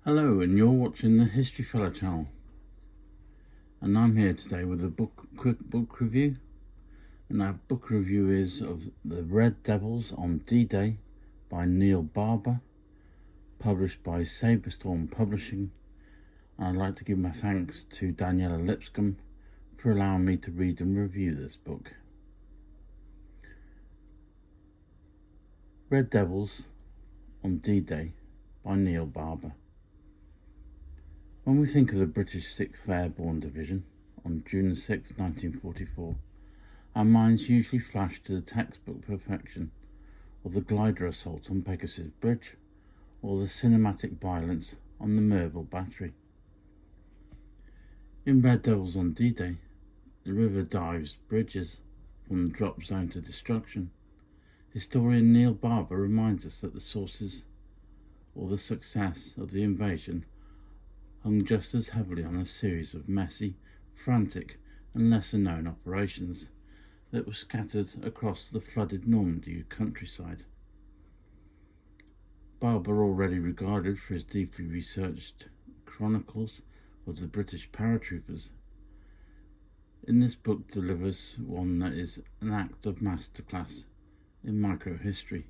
Hello, and you're watching the History Fella channel. And I'm here today with a quick book review. And our book review is of The Red Devils on D-Day by Neil Barber, published by Saberstorm Publishing. And I'd like to give my thanks to Daniela Lipscomb for allowing me to read and review this book. Red Devils on D-Day by Neil Barber. When we think of the British 6th Airborne Division on June 6, 1944, our minds usually flash to the textbook perfection of the glider assault on Pegasus Bridge or the cinematic violence on the Merville Battery. In Red Devils on D-Day, the river dives bridges from the drop zone to destruction. Historian Neil Barber reminds us that the sources or the success of the invasion hung just as heavily on a series of messy, frantic and lesser-known operations that were scattered across the flooded Normandy countryside. Barber, already regarded for his deeply researched chronicles of the British paratroopers, in this book delivers one that is an act of masterclass in microhistory,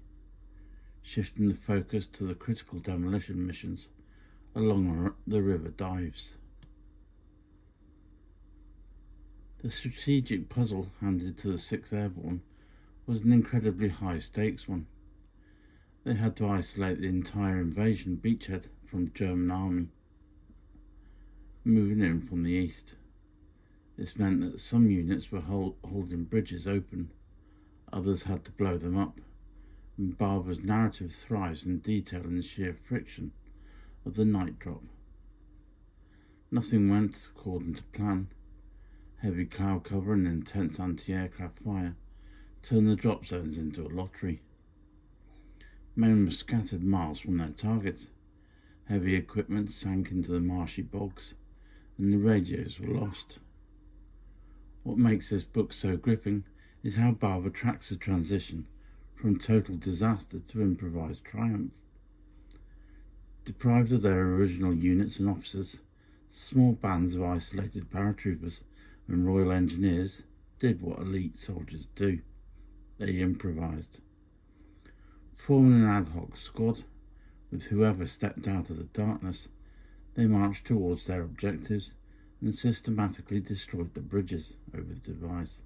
shifting the focus to the critical demolition missions along the river dives. The strategic puzzle handed to the 6th Airborne was an incredibly high-stakes one. They had to isolate the entire invasion beachhead from German army moving in from the east. This meant that some units were holding bridges open, others had to blow them up, and Barber's narrative thrives in detail and sheer friction of the night drop. Nothing went according to plan. Heavy cloud cover and intense anti-aircraft fire turned the drop zones into a lottery. Men were scattered miles from their targets. Heavy equipment sank into the marshy bogs, and the radios were lost. What makes this book so gripping is how Barber tracks the transition from total disaster to improvised triumph. Deprived of their original units and officers, small bands of isolated paratroopers and Royal Engineers did what elite soldiers do. They improvised. Forming an ad hoc squad, with whoever stepped out of the darkness, they marched towards their objectives and systematically destroyed the bridges over the device,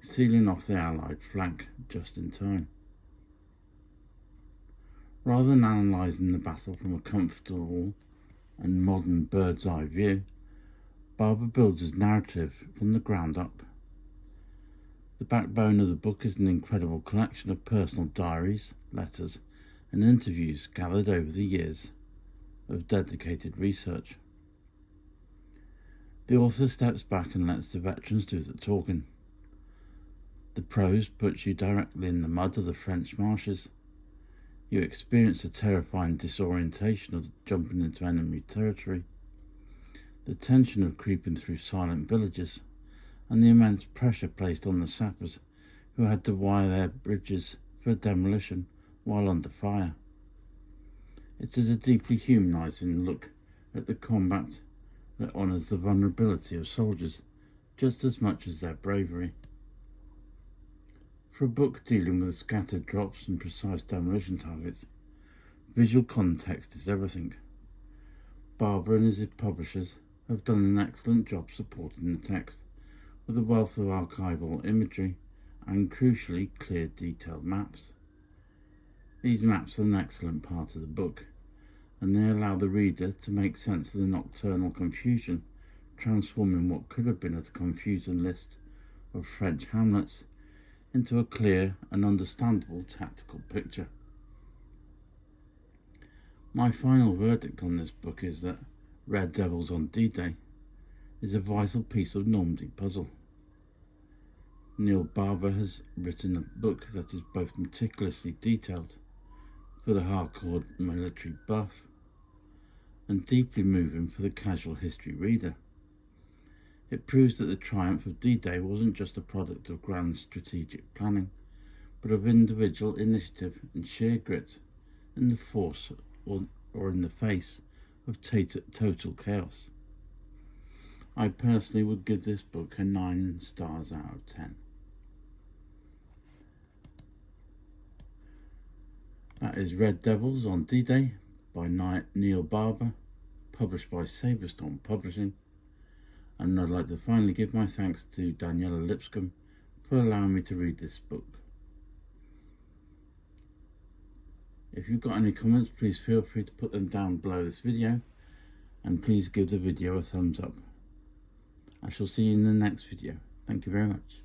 sealing off the Allied flank just in time. Rather than analysing the battle from a comfortable and modern bird's-eye view, Barber builds his narrative from the ground up. The backbone of the book is an incredible collection of personal diaries, letters, and interviews gathered over the years of dedicated research. The author steps back and lets the veterans do the talking. The prose puts you directly in the mud of the French marshes. You experience the terrifying disorientation of jumping into enemy territory, the tension of creeping through silent villages, and the immense pressure placed on the sappers who had to wire their bridges for demolition while under fire. It is a deeply humanising look at the combat that honours the vulnerability of soldiers just as much as their bravery. For a book dealing with scattered drops and precise demolition targets, visual context is everything. Barber and his publishers have done an excellent job supporting the text with a wealth of archival imagery and, crucially, clear, detailed maps. These maps are an excellent part of the book, and they allow the reader to make sense of the nocturnal confusion, transforming what could have been a confusing list of French hamlets into a clear and understandable tactical picture. My final verdict on this book is that Red Devils on D-Day is a vital piece of Normandy puzzle. Neil Barber has written a book that is both meticulously detailed for the hardcore military buff and deeply moving for the casual history reader. It proves that the triumph of D-Day wasn't just a product of grand strategic planning, but of individual initiative and sheer grit in the or in the face of total chaos. I personally would give this book a 9 stars out of 10. That is Red Devils on D-Day by Neil Barber, published by Saberstorm Publishing. And I'd like to finally give my thanks to Daniela Lipscomb for allowing me to read this book. If you've got any comments, please feel free to put them down below this video, and please give the video a thumbs up. I shall see you in the next video. Thank you very much.